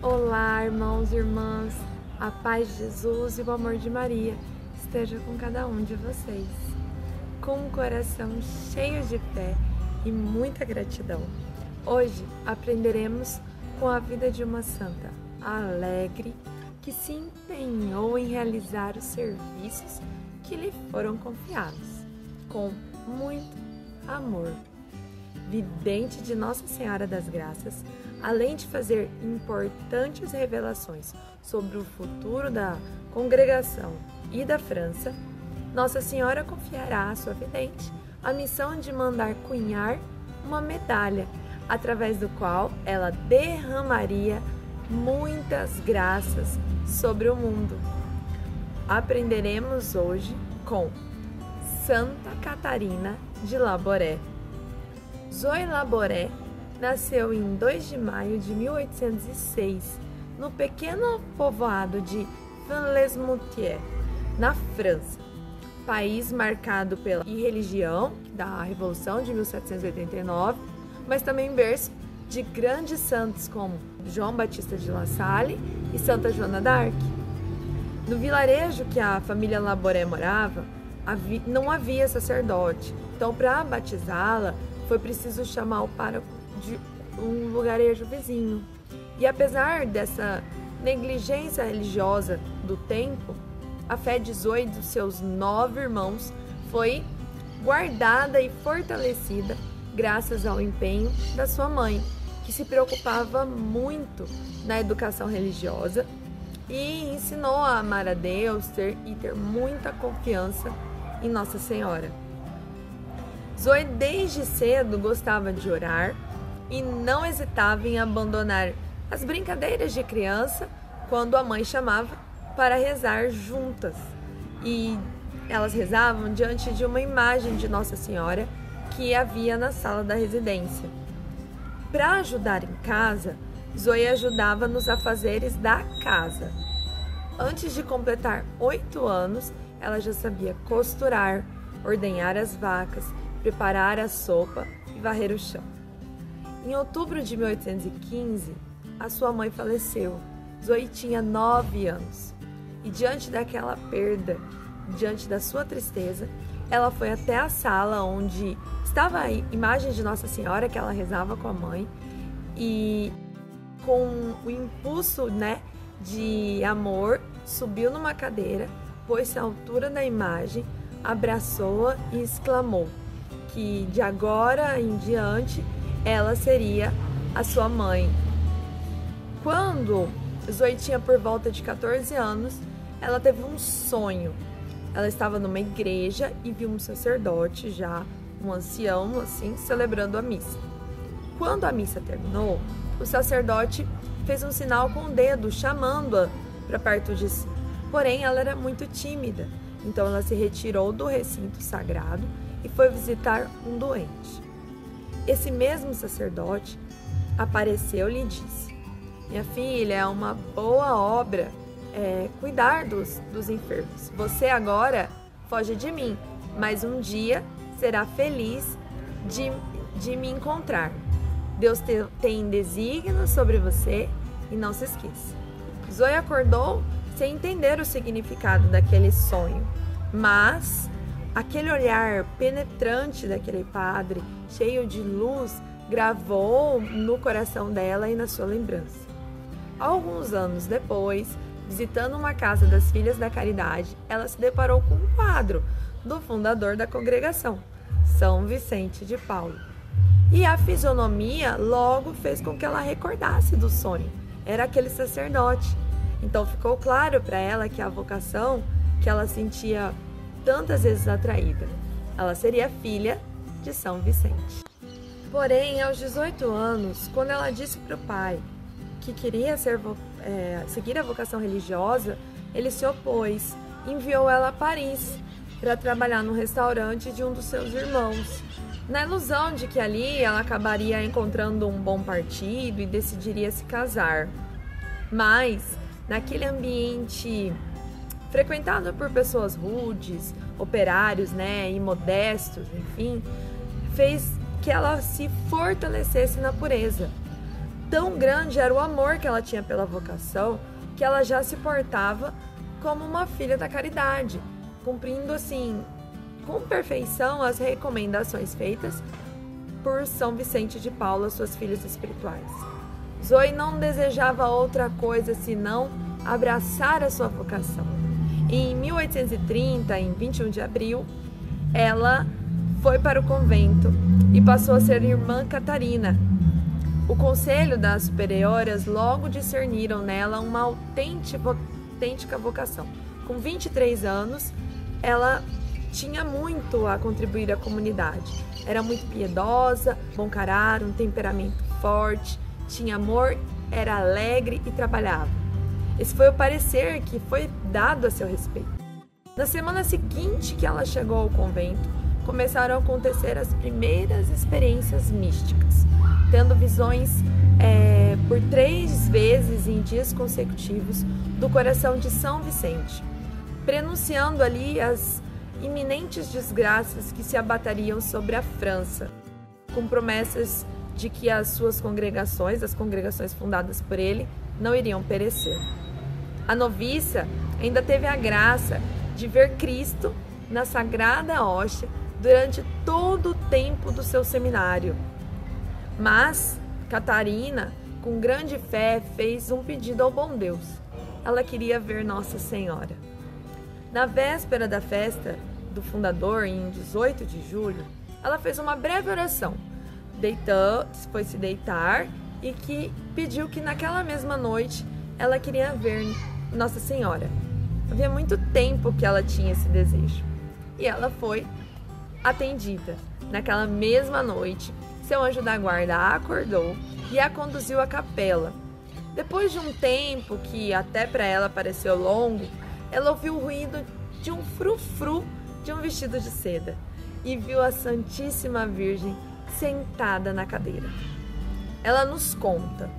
Olá, irmãos e irmãs, a paz de Jesus e o amor de Maria esteja com cada um de vocês. Com um coração cheio de fé e muita gratidão, hoje aprenderemos com a vida de uma santa alegre que se empenhou em realizar os serviços que lhe foram confiados, com muito amor. Vidente de Nossa Senhora das Graças, além de fazer importantes revelações sobre o futuro da congregação e da França, Nossa Senhora confiará à sua vidente a missão de mandar cunhar uma medalha, através do qual ela derramaria muitas graças sobre o mundo. Aprenderemos hoje com Santa Catarina de Labouré. Zoe Labouré nasceu em 2 de maio de 1806, no pequeno povoado de Vannes-les-Moutiers, na França, país marcado pela irreligião da Revolução de 1789, mas também berço de grandes santos como João Batista de La Salle e Santa Joana d'Arc. No vilarejo que a família Labouré morava, não havia sacerdote, então para batizá-la foi preciso chamar o pároco de um lugarejo vizinho. E apesar dessa negligência religiosa do tempo, a fé de Zoe e dos seus 9 irmãos foi guardada e fortalecida graças ao empenho da sua mãe, que se preocupava muito na educação religiosa e ensinou a amar a Deus e ter muita confiança em Nossa Senhora. Zoe desde cedo gostava de orar e não hesitava em abandonar as brincadeiras de criança quando a mãe chamava para rezar juntas. E elas rezavam diante de uma imagem de Nossa Senhora que havia na sala da residência. Para ajudar em casa, Zoe ajudava nos afazeres da casa. Antes de completar 8 anos, ela já sabia costurar, ordenhar as vacas, preparar a sopa e varrer o chão. Em outubro de 1815, a sua mãe faleceu. Zoe tinha 9 anos. E diante daquela perda, diante da sua tristeza, ela foi até a sala onde estava a imagem de Nossa Senhora que ela rezava com a mãe e com o impulso, de amor, subiu numa cadeira, pôs-se à altura da imagem, abraçou-a e exclamou que de agora em diante ela seria a sua mãe. Quando Zoe tinha por volta de 14 anos, ela teve um sonho. Ela estava numa igreja e viu um sacerdote, já um ancião, assim, celebrando a missa. Quando a missa terminou, o sacerdote fez um sinal com o dedo, chamando-a para perto de si. Porém, ela era muito tímida, então ela se retirou do recinto sagrado e foi visitar um doente. Esse mesmo sacerdote apareceu-lhe e disse: "Minha filha, é uma boa obra cuidar dos enfermos. Você agora foge de mim, mas um dia será feliz de me encontrar. Deus tem desígnios sobre você e não se esqueça." Zoe acordou sem entender o significado daquele sonho, mas aquele olhar penetrante daquele padre, cheio de luz, gravou no coração dela e na sua lembrança. Alguns anos depois, visitando uma casa das Filhas da Caridade, ela se deparou com um quadro do fundador da congregação, São Vicente de Paulo. E a fisionomia logo fez com que ela recordasse do sonho. Era aquele sacerdote. Então ficou claro para ela que a vocação que ela sentia tantas vezes atraída, ela seria filha de São Vicente. Porém, aos 18 anos, quando ela disse para o pai que queria seguir a vocação religiosa, ele se opôs e enviou ela a Paris para trabalhar no restaurante de um dos seus irmãos, na ilusão de que ali ela acabaria encontrando um bom partido e decidiria se casar. Mas, naquele ambiente frequentado por pessoas rudes, operários, imodestos, enfim, fez que ela se fortalecesse na pureza. tão grande era o amor que ela tinha pela vocação, que ela já se portava como uma filha da caridade, cumprindo assim com perfeição as recomendações feitas por São Vicente de Paulo às suas filhas espirituais. Zoe não desejava outra coisa senão abraçar a sua vocação. Em 1830, em 21 de abril, ela foi para o convento e passou a ser irmã Catarina. O conselho das superioras logo discerniram nela uma autêntica vocação. Com 23 anos, ela tinha muito a contribuir à comunidade. Era muito piedosa, bom caráter, um temperamento forte, tinha amor, era alegre e trabalhava. Esse foi o parecer que foi dado a seu respeito. Na semana seguinte que ela chegou ao convento, começaram a acontecer as primeiras experiências místicas, tendo visões por 3 vezes em dias consecutivos do coração de São Vicente, prenunciando ali as iminentes desgraças que se abatariam sobre a França, com promessas de que as suas congregações, as congregações fundadas por ele, não iriam perecer. A noviça ainda teve a graça de ver Cristo na Sagrada Hóstia durante todo o tempo do seu seminário. Mas Catarina, com grande fé, fez um pedido ao bom Deus. Ela queria ver Nossa Senhora. Na véspera da festa do fundador, em 18 de julho, ela fez uma breve oração, foi se deitar e pediu que naquela mesma noite ela queria ver Nossa Senhora. Havia muito tempo que ela tinha esse desejo. E ela foi atendida. Naquela mesma noite, seu anjo da guarda a acordou e a conduziu à capela. Depois de um tempo que até para ela pareceu longo, ela ouviu o ruído de um frufru de um vestido de seda e viu a Santíssima Virgem sentada na cadeira. Ela nos conta: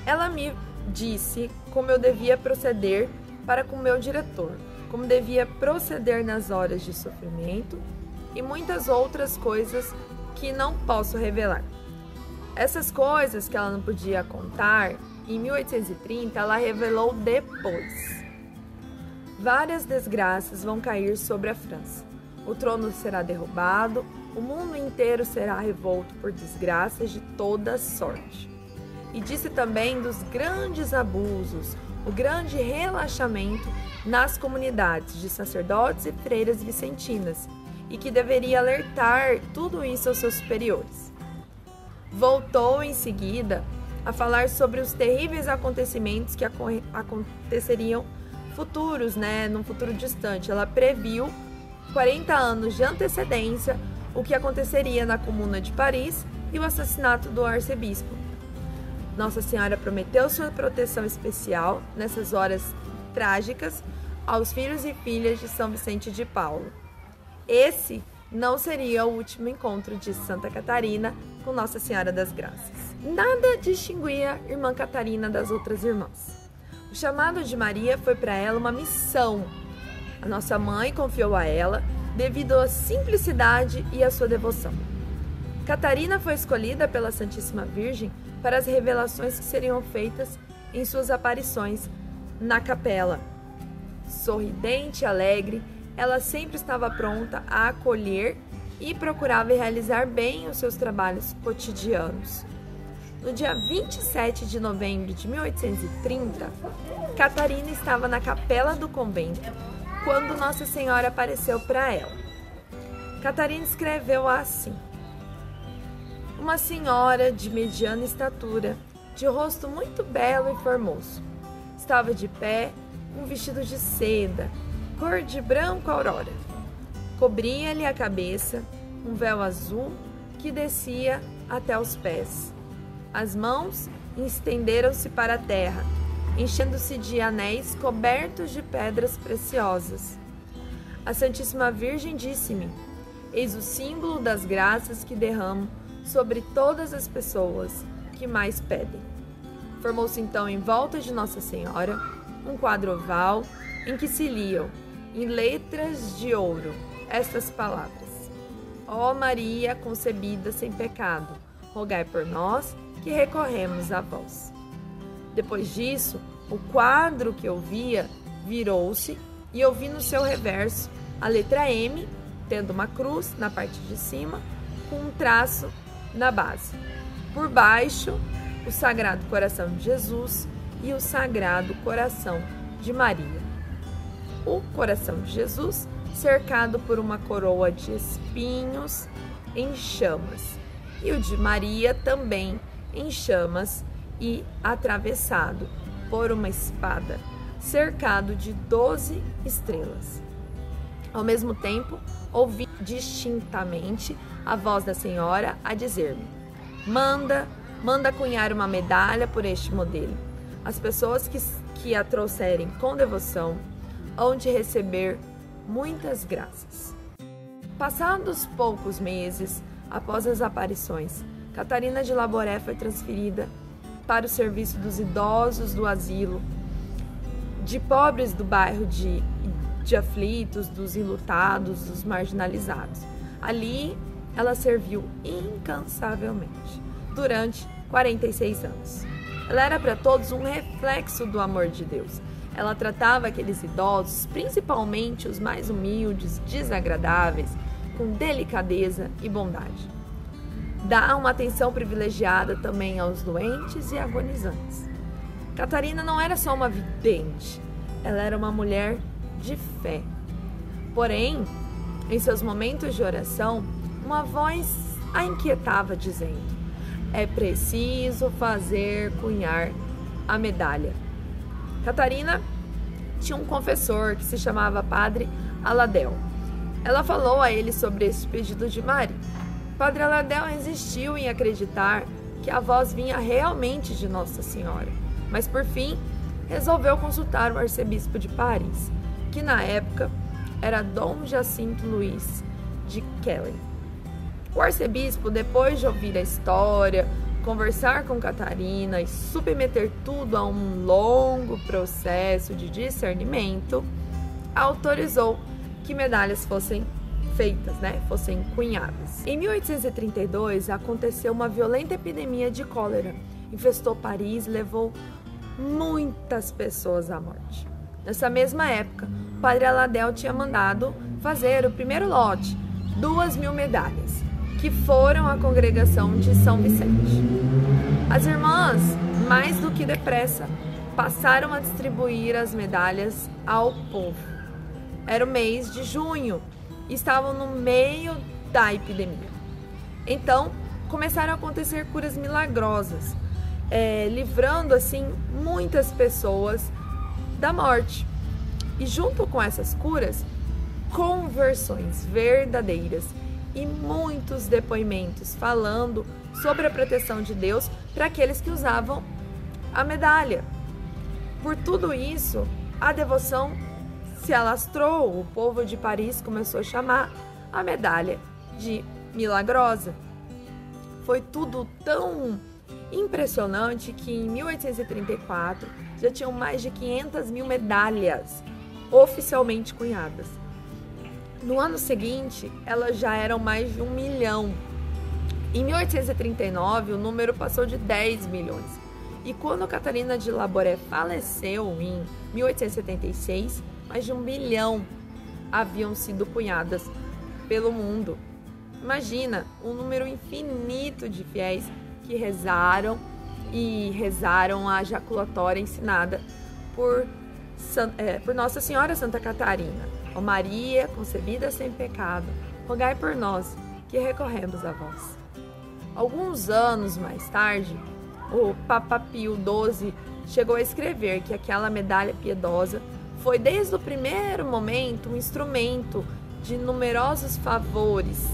ela me disse como eu devia proceder para com meu diretor, como devia proceder nas horas de sofrimento e muitas outras coisas que não posso revelar. Essas coisas que ela não podia contar, em 1830 ela revelou depois. Várias desgraças vão cair sobre a França. O trono será derrubado, o mundo inteiro será revolto por desgraças de toda sorte. E disse também dos grandes abusos, o grande relaxamento nas comunidades de sacerdotes e freiras vicentinas, e que deveria alertar tudo isso aos seus superiores. Voltou em seguida a falar sobre os terríveis acontecimentos que aconteceriam futuros, num futuro distante. Ela previu 40 anos de antecedência o que aconteceria na Comuna de Paris e o assassinato do arcebispo. Nossa Senhora prometeu sua proteção especial nessas horas trágicas aos filhos e filhas de São Vicente de Paulo. Esse não seria o último encontro de Santa Catarina com Nossa Senhora das Graças. Nada distinguia a irmã Catarina das outras irmãs. O chamado de Maria foi para ela uma missão. A nossa mãe confiou a ela devido à simplicidade e à sua devoção. Catarina foi escolhida pela Santíssima Virgem para as revelações que seriam feitas em suas aparições na capela. Sorridente e alegre, ela sempre estava pronta a acolher e procurava realizar bem os seus trabalhos cotidianos. No dia 27 de novembro de 1830, Catarina estava na capela do convento quando Nossa Senhora apareceu para ela. Catarina escreveu assim: uma senhora de mediana estatura, de rosto muito belo e formoso. Estava de pé, um vestido de seda, cor de branco aurora. Cobria-lhe a cabeça um véu azul que descia até os pés. As mãos estenderam-se para a terra, enchendo-se de anéis cobertos de pedras preciosas. A Santíssima Virgem disse-me: eis o símbolo das graças que derramo sobre todas as pessoas que mais pedem. Formou-se então em volta de Nossa Senhora um quadro oval em que se liam, em letras de ouro, estas palavras: ó Maria concebida sem pecado, rogai por nós que recorremos a vós. Depois disso, o quadro que eu via virou-se e eu vi no seu reverso a letra M, tendo uma cruz na parte de cima, com um traço na base. Por baixo, o Sagrado Coração de Jesus e o Sagrado Coração de Maria. O coração de Jesus cercado por uma coroa de espinhos em chamas, e o de Maria também em chamas e atravessado por uma espada, cercado de 12 estrelas. Ao mesmo tempo, ouvi distintamente a voz da Senhora a dizer-me: manda cunhar uma medalha por este modelo. As pessoas que a trouxerem com devoção hão de receber muitas graças. Passados poucos meses após as aparições, Catarina de Laboré foi transferida para o serviço dos idosos do asilo, de pobres do bairro de aflitos, dos enlutados, dos marginalizados. Ali, ela serviu incansavelmente durante 46 anos. Ela era para todos um reflexo do amor de Deus. Ela tratava aqueles idosos, principalmente os mais humildes, desagradáveis, com delicadeza e bondade. Dá uma atenção privilegiada também aos doentes e agonizantes. Catarina não era só uma vidente, ela era uma mulher de fé. Porém, em seus momentos de oração, uma voz a inquietava dizendo: é preciso fazer cunhar a medalha. Catarina tinha um confessor que se chamava Padre Aladel. Ela falou a ele sobre esse pedido de Maria. Padre Aladel insistiu em acreditar que a voz vinha realmente de Nossa Senhora, mas por fim resolveu consultar o arcebispo de Paris, que na época era Dom Jacinto Luís de Kellen. O arcebispo, depois de ouvir a história, conversar com Catarina e submeter tudo a um longo processo de discernimento, autorizou que medalhas fossem feitas, fossem cunhadas. Em 1832, aconteceu uma violenta epidemia de cólera. Infestou Paris e levou muitas pessoas à morte. Nessa mesma época, o Padre Aladel tinha mandado fazer o primeiro lote, 2.000 medalhas, que foram à congregação de São Vicente. As irmãs, mais do que depressa, passaram a distribuir as medalhas ao povo. Era o mês de junho e estavam no meio da epidemia. Então, começaram a acontecer curas milagrosas, livrando assim muitas pessoas da morte. E junto com essas curas, conversões verdadeiras e muitos depoimentos falando sobre a proteção de Deus para aqueles que usavam a medalha. Por tudo isso, a devoção se alastrou. O povo de Paris começou a chamar a medalha de milagrosa. Foi tudo tão impressionante que em 1834 já tinham mais de 500.000 medalhas oficialmente cunhadas. No ano seguinte, elas já eram mais de 1 milhão. Em 1839, o número passou de 10 milhões. E quando Catarina de Laboré faleceu em 1876, mais de 1 bilhão haviam sido cunhadas pelo mundo. Imagina, um número infinito de fiéis que rezaram a jaculatória ensinada por Nossa Senhora Santa Catarina. Ó Maria, concebida sem pecado, rogai por nós que recorremos a vós. Alguns anos mais tarde, o Papa Pio XII chegou a escrever que aquela medalha piedosa foi desde o primeiro momento um instrumento de numerosos favores,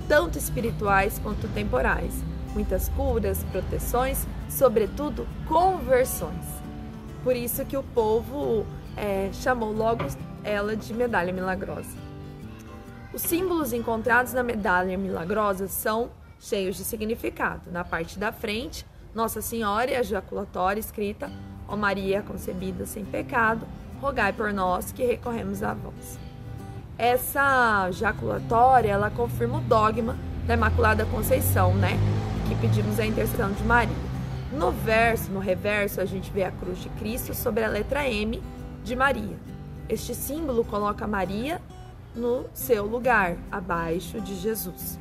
tanto espirituais quanto temporais, muitas curas, proteções, sobretudo conversões. Por isso que o povo chamou logo ela de medalha milagrosa. Os símbolos encontrados na medalha milagrosa são cheios de significado. Na parte da frente, Nossa Senhora e a jaculatória escrita: ó Maria concebida sem pecado, rogai por nós que recorremos a vós. Essa jaculatória, ela confirma o dogma da Imaculada Conceição, que pedimos a intercessão de Maria. No reverso, a gente vê a cruz de Cristo sobre a letra M de Maria. Este símbolo coloca Maria no seu lugar, abaixo de Jesus.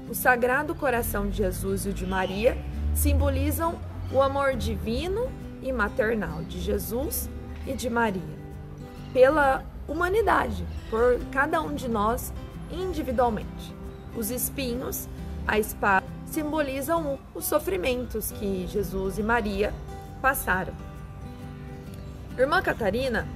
O Sagrado Coração de Jesus e o de Maria simbolizam o amor divino e maternal de Jesus e de Maria, pela humanidade, por cada um de nós individualmente. Os espinhos, a espada, simbolizam os sofrimentos que Jesus e Maria passaram. Irmã Catarina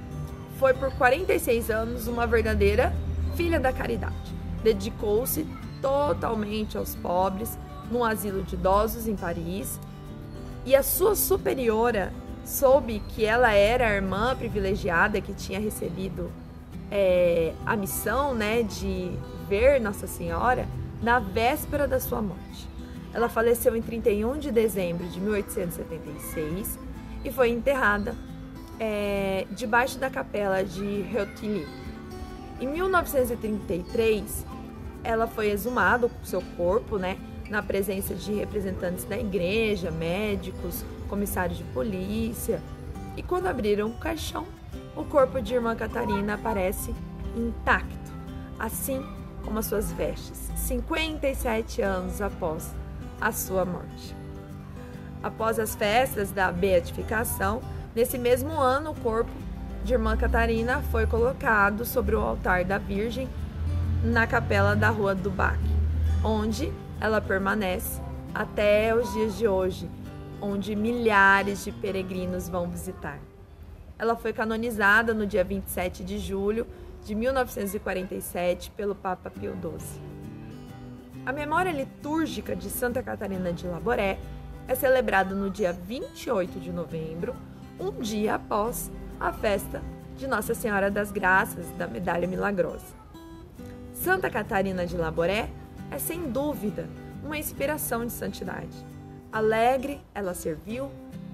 foi por 46 anos uma verdadeira filha da caridade. Dedicou-se totalmente aos pobres num asilo de idosos em Paris, e a sua superiora soube que ela era a irmã privilegiada que tinha recebido a missão, de ver Nossa Senhora na véspera da sua morte. Ela faleceu em 31 de dezembro de 1876 e foi enterrada debaixo da capela de Reutilly. Em 1933, ela foi exumada, o seu corpo, na presença de representantes da igreja, médicos, comissários de polícia. E quando abriram o caixão, o corpo de Irmã Catarina aparece intacto, assim como as suas vestes, 57 anos após a sua morte. Após as festas da beatificação, nesse mesmo ano, o corpo de Irmã Catarina foi colocado sobre o altar da Virgem na capela da Rua do Bac, onde ela permanece até os dias de hoje, onde milhares de peregrinos vão visitar. Ela foi canonizada no dia 27 de julho de 1947 pelo Papa Pio XII. A memória litúrgica de Santa Catarina de Laboré é celebrada no dia 28 de novembro, um dia após a festa de Nossa Senhora das Graças da Medalha Milagrosa. Santa Catarina de Laboré é, sem dúvida, uma inspiração de santidade. Alegre, ela serviu,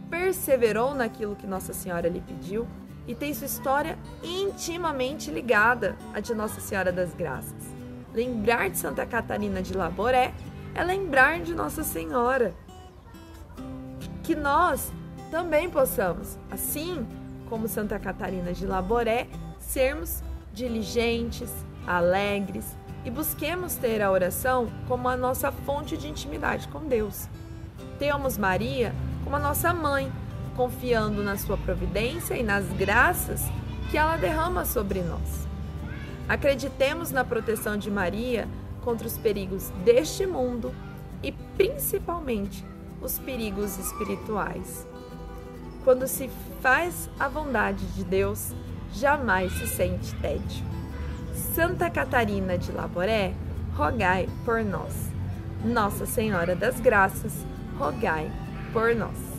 perseverou naquilo que Nossa Senhora lhe pediu e tem sua história intimamente ligada à de Nossa Senhora das Graças. Lembrar de Santa Catarina de Laboré é lembrar de Nossa Senhora. Que nós também possamos, assim como Santa Catarina de Laboré, sermos diligentes, alegres e busquemos ter a oração como a nossa fonte de intimidade com Deus. Tenhamos Maria como a nossa mãe, confiando na sua providência e nas graças que ela derrama sobre nós. Acreditemos na proteção de Maria contra os perigos deste mundo e principalmente os perigos espirituais. Quando se faz a vontade de Deus, jamais se sente tédio. Santa Catarina de Laboré, rogai por nós. Nossa Senhora das Graças, rogai por nós.